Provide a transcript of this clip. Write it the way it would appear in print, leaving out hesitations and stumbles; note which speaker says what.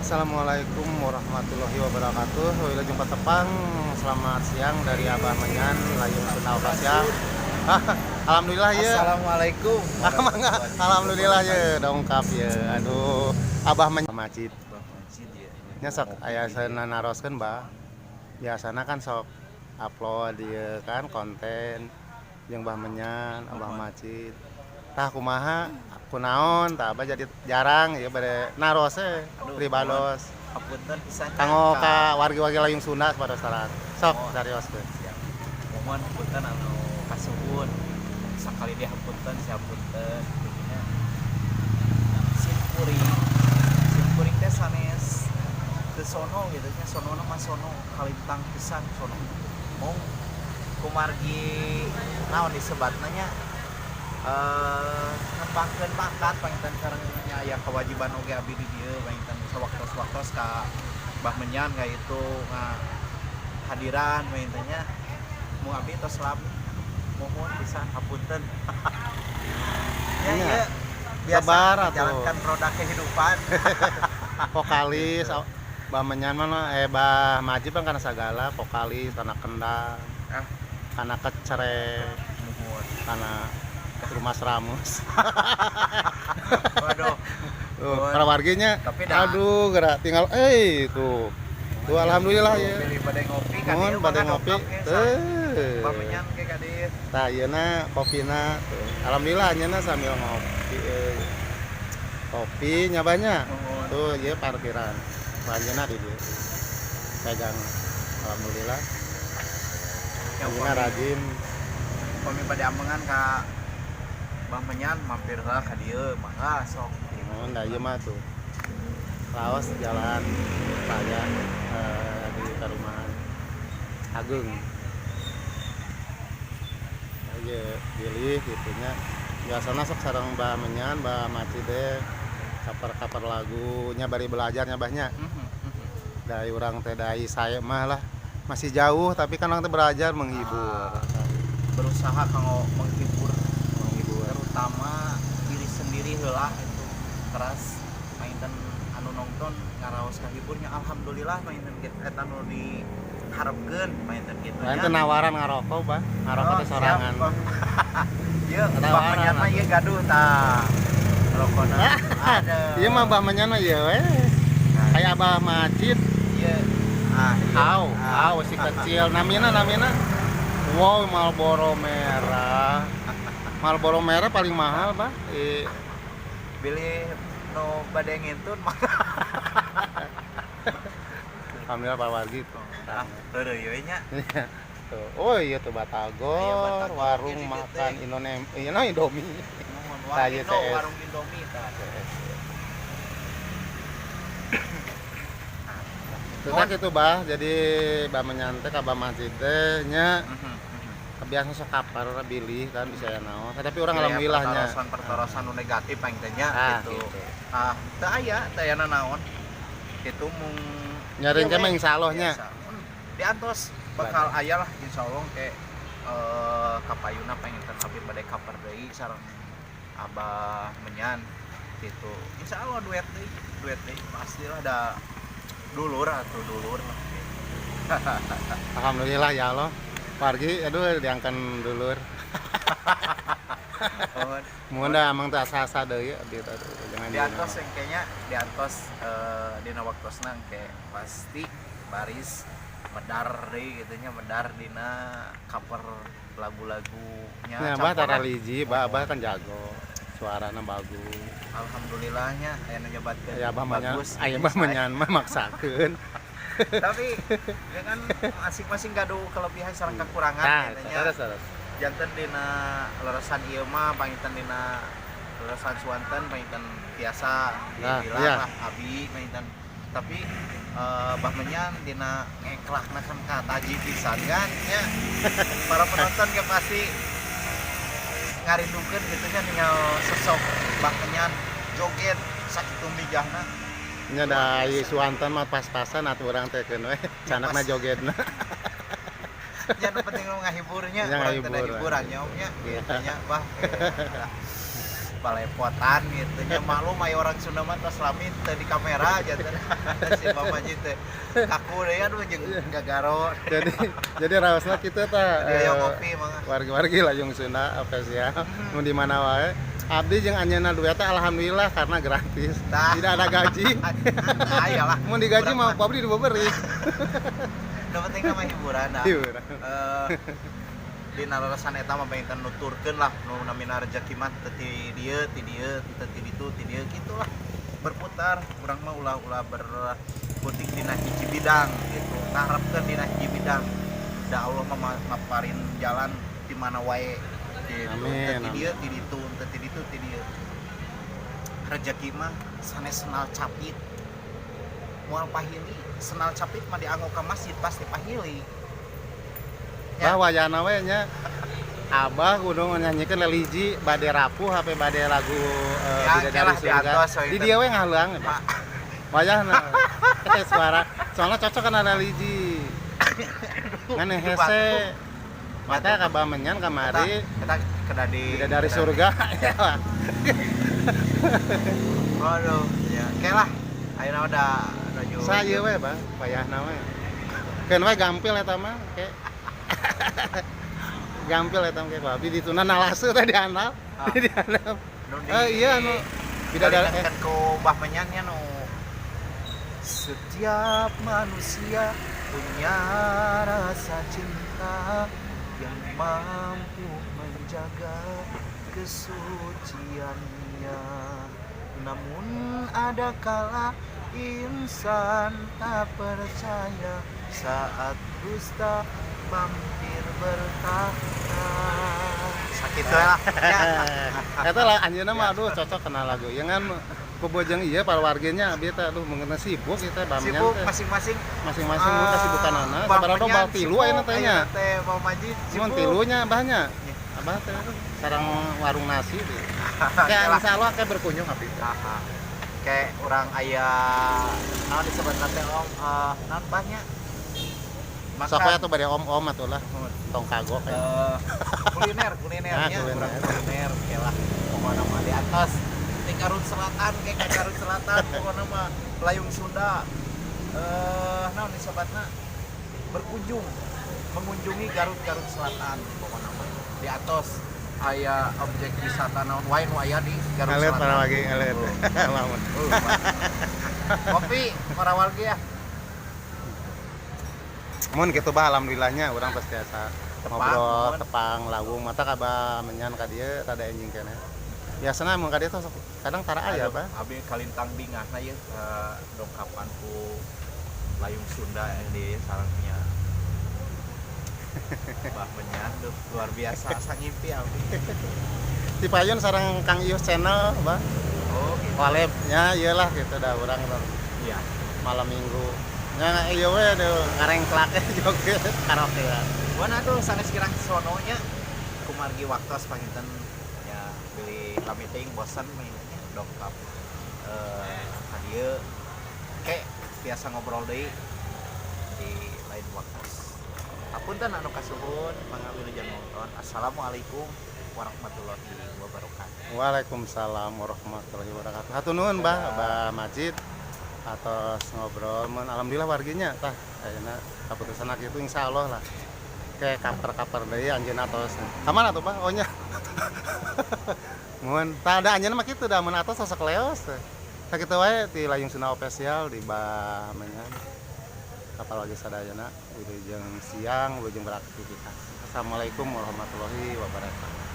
Speaker 1: Assalamualaikum warahmatullahi wabarakatuh. Wilujeng Patepang. Selamat siang dari Abah Menyan Layung Sunda Pasya. Alhamdulillah ya.
Speaker 2: Assalamualaikum.
Speaker 1: Alhamdulillah ya dongkap ya. Aduh, Abah Menyan Masjid. Nya sok aya sana naroskeun, Bah. Biasana kan sok upload ieu kan konten jeung Bah Menyan, Abah Masjid. Tah kumaha kunaon tah Abah jadi jarang ya bade narose pribados.
Speaker 2: Hapunten pisan.
Speaker 1: Kanggo ka wargi-wargi Layung Sunda pada salat. Sok carioskeun.
Speaker 2: Mohon hapunten anu kasuhun. Sakali dia hapunten si hapunten begina. Simpuring teh sanes teu sono gitu nya sonona mah sono kalintang pisan sono. Mong kumargi naon disebatna nya ngembangkeun bakat panginten sareng nya kewajiban oge abdi di dieu panginten sawaktos-waktos ka Mbah Menyan ka itu hadiran panginten nya mung abdi tos lami mohon pisan hapunten. Ya biasa
Speaker 1: Sabar atuh.
Speaker 2: menjalankan roda kehidupan.
Speaker 1: Vokalis Bah Menyan mah Bah Majid kan kana sagala, vokalis kana kendang, kana kecere,
Speaker 2: Mohon.
Speaker 1: kana rumah ramus.
Speaker 2: Waduh.
Speaker 1: Para warginya
Speaker 2: Tapi dah.
Speaker 1: aduh gerak tinggal tuh. Tuh alhamdulillah ya.
Speaker 2: Pilih bade ngopi kan
Speaker 1: Mohon
Speaker 2: ieu
Speaker 1: bade
Speaker 2: mah
Speaker 1: ngopi.
Speaker 2: dongkap Mbah Menyan ke ka dieu.
Speaker 1: Tah ayeuna kopina tuh. Alhamdulillah nyeuna sambil ngopi kopi nyabanya.
Speaker 2: Mohon.
Speaker 1: Tuh ieu parkiran. Panjeunna di dieu. Pegang. Alhamdulillah.
Speaker 2: Yang
Speaker 1: Ayeuna rajin.
Speaker 2: Kami pada amengan ka Mbah Menyan mampir heula ka dieu mangga sok.
Speaker 1: Mohon da ieu mah tuh. Laos jalan raya di perumahan Agung. Aja pilih gitunya. Biasana sok sareng Mbah Menyan, Mbah Masjid teh kaper-kaper lagunya bari belajarnya Bahnya. Dari orang teh dai saya mah lah masih jauh tapi kan orang teh belajar menghibur.
Speaker 2: Berusaha kanggo menghibur
Speaker 1: Menghibur.
Speaker 2: terutama diri sendiri heula itu keras mainten anu nonton ngaraos kahiburnya alhamdulillah mainten eta nu diharepkeun mainten kitu
Speaker 1: Lain teh nawaran ngarokok, Bah. Ngarokok teh sorangan.
Speaker 2: Ieu Mbah
Speaker 1: Tawaran
Speaker 2: Menyan mah ieu gaduh tah rokona ada
Speaker 1: Ieu mah Mbah Menyan mah ieu we. Kayak Abah Masjid.
Speaker 2: ieu
Speaker 1: Au si kecil. Namina. Wow, Marlboro merah. Marlboro merah paling mahal, Bah.
Speaker 2: pilih nu bade ngintun mah
Speaker 1: Alhamdulillah Pak Wargi tuh.
Speaker 2: teureun ieu nya.
Speaker 1: Tuh. Oh iya tuh Batagor,
Speaker 2: Iya, Batagor.
Speaker 1: warung
Speaker 2: Jadi
Speaker 1: makan
Speaker 2: teh.
Speaker 1: Indomie.
Speaker 2: Mohon
Speaker 1: Tah, ieu TS.
Speaker 2: warung Indomie tah.
Speaker 1: Terus kan gitu Bah, jadi Bah Menyan teh ka Bah Masjid teh nya kebiasaan sok kapar bilih kan bisa ya naon. Tapi orang alhamdulillahnya.
Speaker 2: Pertorosan nu negatif paling teh nya gitu.
Speaker 1: Gitu.
Speaker 2: Teu aya naon. Kitu mung
Speaker 1: Nyarin teh mah insyaallah nya.
Speaker 2: Diantos bakal aya lah insyaallah ke kapayuna pengen abdi bade kaper deui sareng Abah Menyan gitu. Insyaallah duet deui pastilah ada dulur atuh dulur.
Speaker 1: Alhamdulillah ya Allah. Wargi aduh diangkan dulur. Mun da amang teh asa-asa deui abdi teh jangan
Speaker 2: Diantos engkenya diantos dina waktosna engke pasti baris medar deui kitu nya medar dina cover lagu-lagunya.
Speaker 1: Ya, Bah tara liji, Bah kan jago. Suarana bagus.
Speaker 2: Alhamdulillahnya aya nu nyebatkeun
Speaker 1: Ya Bah Menyan,
Speaker 2: bagus.
Speaker 1: aya Bah Menyan mah maksakeun.
Speaker 2: Tapi ya kan masing-masing gaduh kelebihan sareng kekurangan
Speaker 1: Nah,
Speaker 2: katanya.
Speaker 1: terus.
Speaker 2: Janten dina leresan ieu mah panginten dina leresan Suwanten panginten tiasa
Speaker 1: Nah,
Speaker 2: dibilang
Speaker 1: iya.
Speaker 2: lah abi panginten. Tapi Mbah Menyan dina ngeklakna kan kataji pisan kan nya. Para penonton ge pasti ngarindukeun kitu nya tinggal sosok Mbah Menyan joget sakitu mijahna.
Speaker 1: Nya da ieu Suwanten mah pas-pasan atuh urang teh keun we canakna jogetna.
Speaker 2: Ya nu penting lu ngahiburnya,
Speaker 1: Ya,
Speaker 2: urang teh
Speaker 1: ngahibur.
Speaker 2: hiburan nya omnya gitu nya Bah. balepotan gitu nya maklum aya orang Sunda mah tos lamit teu di kamera aja teh si Mamaji teh kaku deui aduh jeung gagaro
Speaker 1: jadi raosna kitu tah
Speaker 2: dia ngopi mah
Speaker 1: wargi-wargi Layung Sunda official mun di mana wae abdi jeung anjeunna duet teh alhamdulillah karena gratis
Speaker 2: Tah.
Speaker 1: tidak ada gaji
Speaker 2: ayolah
Speaker 1: mun digaji mah pabrik diberi
Speaker 2: da penting mah hiburan dah
Speaker 1: hiburan
Speaker 2: di narasan eta mah bengtan nuturkeun lah nu namina rezeki mah teu ti dieu ti dieu teu ti ditu ti dieu gitulah berputar urang mah ulah berputik dina hiji bidang gitu ngaharepkeun dina hiji bidang da Allah mah maparin jalan di mana wae gitu
Speaker 1: Amin,
Speaker 2: teu ti dieu ti ditu teu ti ditu ti dieu rezeki mah sanes senal capit moal pahili senal capit mah dianggo ka masjid pasti pahili
Speaker 1: bah wayahna we nya Abah kudu nyanyikan religi bade rapuh hape bade lagu Bidadari Surga di dia we ngaheuleuang wayahna suara soalnya cocok kana religi ngane hese mata kabah menyan kamari
Speaker 2: kita kena di
Speaker 1: Bidadari Surga
Speaker 2: waduh ya oke lah ayeuna udah
Speaker 1: saya we bah wayahna we keun we gampil eta mah ke gampil eta ke babi dituna nalasu teh dihandap dihandap iya anu
Speaker 2: Bidadari kan ku Mbah Menyannya nu setiap manusia punya rasa cinta yang mampu menjaga kesuciannya namun ada kala insan tak percaya saat dusta mampir bertahta sakit lah
Speaker 1: eta lah anjeunna mah aduh cocok kenal lagu yang kan kubojeng ieu para warganya abdi teh aduh mengeuna sibuk ieu teh bamnya
Speaker 2: sibuk
Speaker 1: teh
Speaker 2: masing-masing
Speaker 1: mun kasibukanana sabaraha bal tilu ayeuna teh nya
Speaker 2: teh Mamaji
Speaker 1: mun tilunya abahnya abah teh sareng warung nasi teh kayak insyaallah kayak berkunjung abdi
Speaker 2: kayak orang ayah naon disebut teh om naon bahnya
Speaker 1: sok atuh bade om-om atuh lah tong kagok
Speaker 2: kulinernya kuliner kayak pokoknya mah di atas di Garut Selatan kayak Garut Selatan pokoknya mah Layung Sunda naon disebutna berkunjung mengunjungi Garut Selatan pokoknya mah di atas aya objek wisata naon wae nu aya di Garut Selatan
Speaker 1: ngalet lagi ngalet lamun
Speaker 2: kopi Marawalgi ya
Speaker 1: mun kitu bah alhamdulillahnya urang pasti asa ngobrol tepang lawung mata kabah menyan ka dieu rada enjing keneh biasana mun ka dieu tuh kadang tara aya bah
Speaker 2: abi kalintang bingahna ieu dongkapan ku Layung Sunda di sarangnya Mbah Menyan luar biasa asa ngimpi abi
Speaker 1: Ti Payun sareng Kang Ius channel bah
Speaker 2: oh gitu
Speaker 1: collab-nya ieulah gitu dah urang
Speaker 2: iya
Speaker 1: malam minggu nya ieu we ngarengklake joget karaoke lah
Speaker 2: wana tuh sanes kirang sono nya kumargi waktos panginten ya beli meeting bosan mainnya dongkap dieu kayak biasa ngobrol deui di lain waktu hapunten anu kasuhun mangga wilujeng nonton assalamualaikum warahmatullahi wabarakatuh
Speaker 1: Waalaikumsalam warahmatullahi wabarakatuh hatur nuhun Bah Majid atas ngobrol mun alhamdulillah warginya tah ayeuna kaputusan kitu insyaallah lah kayak kaper-kaper deui anjeunna tos kamana tuh Bah ohnya mun tah ada anjeunna mah kitu da mun atos sosok leos sakitu wae ti Layung Sunda official di Bah Menyan kapal lagi sadayana wilujeng siang wilujeng beraktivitas assalamualaikum warahmatullahi wabarakatuh